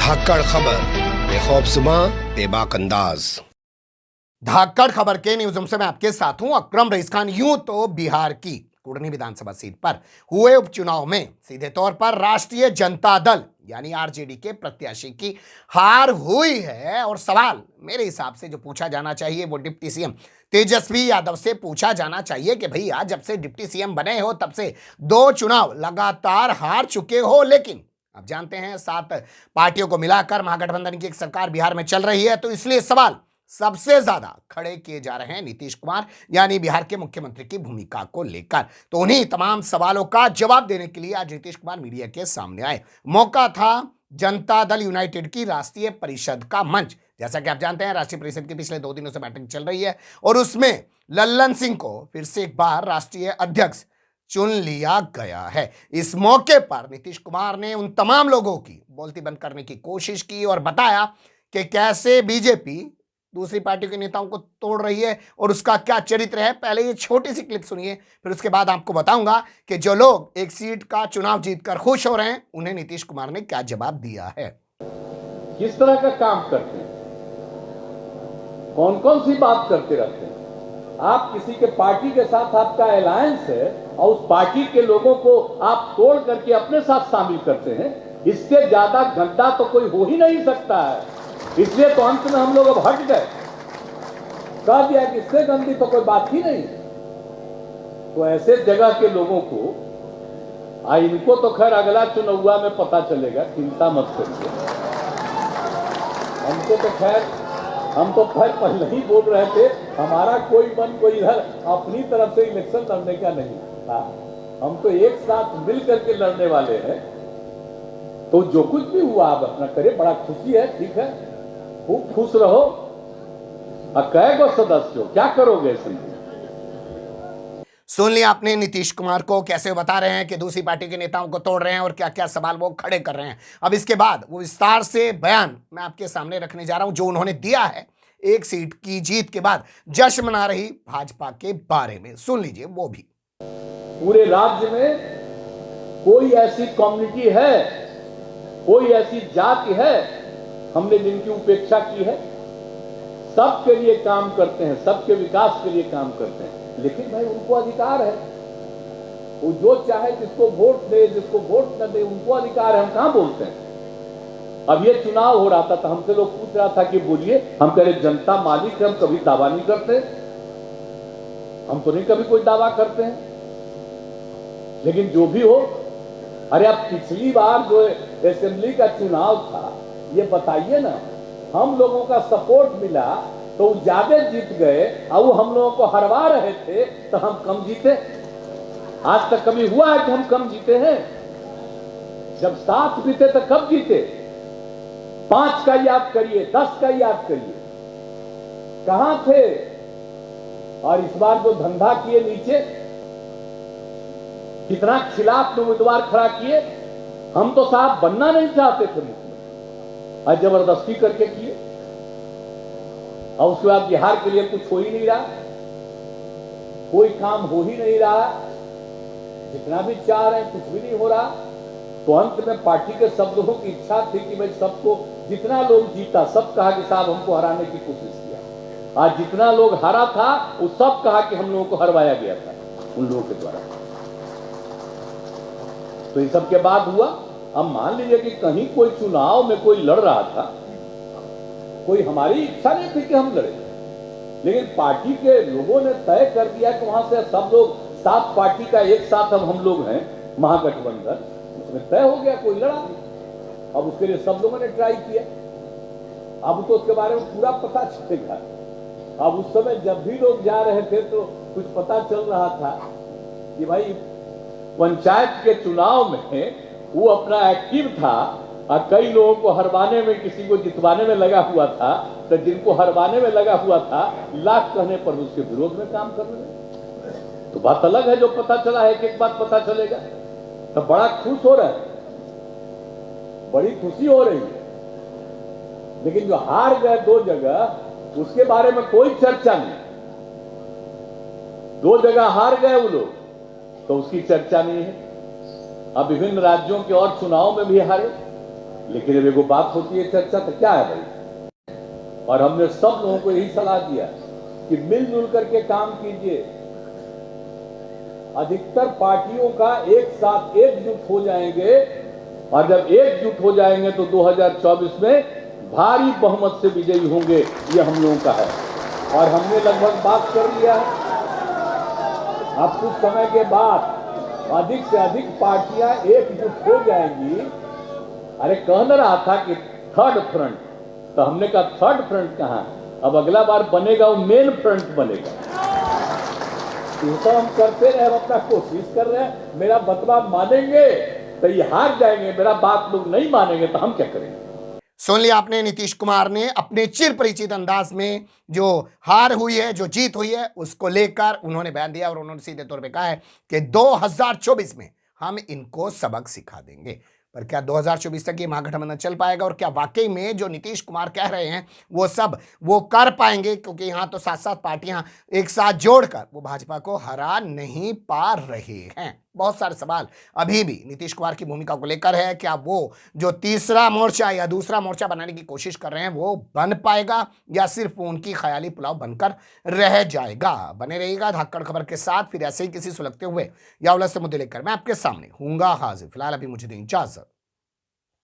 धाकड़ खबर बेखौफसुमा बेबाक अंदाज। धाकड़ खबर के न्यूज़ रूम से मैं आपके साथ हूं अकरम रईस खान। यूं तो बिहार की कुढ़नी विधानसभा सीट पर हुए उपचुनाव में सीधे तौर पर राष्ट्रीय जनता दल यानी आरजेडी के प्रत्याशी की हार हुई है और सवाल मेरे हिसाब से जो पूछा जाना चाहिए वो डिप्टी सीएम तेजस्वी यादव से पूछा जाना चाहिए कि भैया जब से डिप्टी सीएम बने हो तब से 2 चुनाव लगातार हार चुके हो, लेकिन अब जानते हैं 7 पार्टियों को मिलाकर महागठबंधन की एक सरकार बिहार में चल रही है, तो इसलिए सवाल सबसे ज्यादा खड़े किए जा रहे हैं नीतीश कुमार यानी बिहार के मुख्यमंत्री की भूमिका को लेकर। तो उन्हीं तमाम सवालों का जवाब देने के लिए आज नीतीश कुमार मीडिया के सामने आए। मौका था जनता दल यूनाइटेड की राष्ट्रीय परिषद का मंच। जैसा कि आप जानते हैं राष्ट्रीय परिषद की पिछले 2 दिनों से बैठक चल रही है और उसमें लल्लन सिंह को फिर से एक बार राष्ट्रीय अध्यक्ष चुन लिया गया है। इस मौके पर नीतीश कुमार ने उन तमाम लोगों की बोलती बंद करने की कोशिश की और बताया कि कैसे बीजेपी दूसरी पार्टी के नेताओं को तोड़ रही है और उसका क्या चरित्र है। पहले ये छोटी सी क्लिप सुनिए, फिर उसके बाद आपको बताऊंगा कि जो लोग एक सीट का चुनाव जीतकर खुश हो रहे हैं उन्हें नीतीश कुमार ने क्या जवाब दिया है। किस तरह का काम करते हैं, कौन कौन सी बात करते रहते हैं। आप किसी के पार्टी के साथ आपका अलायंस है और उस पार्टी के लोगों को आप तोड़ करके अपने साथ शामिल करते हैं, इससे ज्यादा गंदा तो कोई हो ही नहीं सकता है। इसलिए तो अंत में हम लोग अब हट गए, कह दिया कि इससे गंदी तो कोई बात ही नहीं। तो ऐसे जगह के लोगों को इनको तो खैर अगला चुनाव में पता चलेगा, चिंता मत करिए। हमको तो खैर हम तो पहले ही बोल रहे थे हमारा कोई मन कोई इधर अपनी तरफ से इलेक्शन लड़ने का नहीं था, हम तो एक साथ मिल करके लड़ने वाले हैं। तो जो कुछ भी हुआ आप अपना करिए, बड़ा खुशी है, ठीक है, खूब खुश रहो। कैगो सदस्य हो, क्या करोगे समझे। सुन लिया आपने नीतीश कुमार को कैसे बता रहे हैं कि दूसरी पार्टी के नेताओं को तोड़ रहे हैं और क्या क्या सवाल वो खड़े कर रहे हैं। अब इसके बाद वो विस्तार से बयान मैं आपके सामने रखने जा रहा हूं जो उन्होंने दिया है एक सीट की जीत के बाद जश्न मना रही भाजपा के बारे में। सुन लीजिए वो भी। पूरे राज्य में कोई ऐसी कम्युनिटी है, कोई ऐसी जाति है हमने जिनकी उपेक्षा की है। सबके लिए काम करते हैं, सबके विकास के लिए काम करते हैं, लेकिन भाई उनको अधिकार है, वो जो चाहे जिसको वोट दे जिसको वोट न दे उनको अधिकार है। हम कहां बोलते हैं। अब ये चुनाव हो रहा था तो हमसे लोग पूछ रहा था कि बोलिए, हम कह रहे जनता मालिक है, हम कभी दावा नहीं करते, हम तो नहीं कभी कोई दावा करते हैं। लेकिन जो भी हो, अरे अब पिछली बार जो असेंबली का चुनाव था ये बताइए ना, हम लोगों का सपोर्ट मिला तो ज्यादा जीत गए और वो हम लोगों को हरवा रहे थे तो हम कम जीते। आज तक कभी हुआ है कि हम कम जीते हैं। जब 7 जीते तो कब जीते। 5 का याद करिए, 10 का याद करिए, कहां थे। और इस बार जो धंधा किए नीचे, कितना खिलाफ उम्मीदवार खड़ा किए। हम तो साहब बनना नहीं चाहते थे मुख्यमंत्री, आज जबरदस्ती करके किए और उसके बाद बिहार के लिए कुछ हो ही नहीं रहा, कोई काम हो ही नहीं रहा, जितना भी चाह रहे हैं कुछ भी नहीं हो रहा। तो अंत में पार्टी के सब लोगों की इच्छा थी कि भाई सबको, जितना लोग जीता सब कहा कि साहब हमको हराने की कोशिश किया। आज जितना लोग हारा था वो सब कहा कि हम लोगों को हरवाया गया था उन लोगों के द्वारा। तो इन सब के बाद हुआ, अब मान लीजिए कि कहीं कोई चुनाव में कोई लड़ रहा था, कोई हमारी इच्छा नहीं थी कि हम लड़े, लेकिन पार्टी के लोगों ने तय कर दिया कि वहां से सब लोग 7 पार्टी का एक साथ अब हम लोग हैं महागठबंधन, उसमें तय हो गया, कोई लड़ा नहीं। अब उसके लिए सब लोगों ने ट्राई किया। अब तो उसके बारे में पूरा पता चलेगा। अब उस समय जब भी लोग जा रहे थे तो कुछ पता चल रहा था कि भाई पंचायत के चुनाव में वो अपना एक्टिव था और कई लोगों को हरवाने में, किसी को जितवाने में लगा हुआ था। तो जिनको हरवाने में लगा हुआ था, लाख कहने पर उसके विरोध में काम करने लगे। तो बात अलग है जो पता चला है, एक बात पता चलेगा तो बड़ा खुश हो रहा है, बड़ी खुशी हो रही है। लेकिन जो हार गए 2 जगह उसके बारे में कोई चर्चा नहीं। 2 जगह हार गए वो लोग तो उसकी चर्चा नहीं है। अब विभिन्न राज्यों के और चुनाव में भी हारे, लेकिन जब एगो बात होती है चर्चा, तो क्या है भाई। और हमने सब लोगों को यही सलाह दिया कि मिलजुल करके काम कीजिए। अधिकतर पार्टियों का एक साथ एकजुट हो जाएंगे, और जब एकजुट हो जाएंगे तो 2024 में भारी बहुमत से विजयी होंगे, ये हम लोगों का है। और हमने लगभग बात कर लिया है। अब कुछ समय के बाद अधिक से अधिक पार्टियां एकजुट हो जाएंगी। अरे कह न रहा था कि थर्ड फ्रंट, तो हमने कहा थर्ड फ्रंट कहां, अब अगला बार बनेगा वो मेन फ्रंट बनेगा। तो हम करते रहे, हम अपना कोशिश कर रहे हैं। मेरा बतवा मानेंगे तो ये हार जाएंगे, मेरा बात लोग नहीं मानेंगे तो हम क्या करेंगे। सुन लिया आपने, नीतीश कुमार ने अपने चिर परिचित अंदाज में जो हार हुई है, जो जीत हुई है, उसको लेकर उन्होंने बयान दिया और उन्होंने सीधे तौर पे कहा है कि 2024 में हम इनको सबक सिखा देंगे। पर क्या 2024 तक ये महागठबंधन चल पाएगा, और क्या वाकई में जो नीतीश कुमार कह रहे हैं वो सब वो कर पाएंगे? क्योंकि यहाँ तो 7-7 पार्टियां एक साथ जोड़कर वो भाजपा को हरा नहीं पा रहे हैं। बहुत सारे सवाल अभी भी नीतीश कुमार की भूमिका को लेकर है। क्या वो जो तीसरा मोर्चा या दूसरा मोर्चा बनाने की कोशिश कर रहे हैं वो बन पाएगा, या सिर्फ उनकी ख्याली पुलाव बनकर रह जाएगा? बने रहिएगा धाकड़ खबर के साथ। फिर ऐसे ही किसी सुलगते हुए या उलझते मुद्दे लेकर मैं आपके सामने हूंगा हाजिर। फिलहाल अभी मुझे दें इजाजत।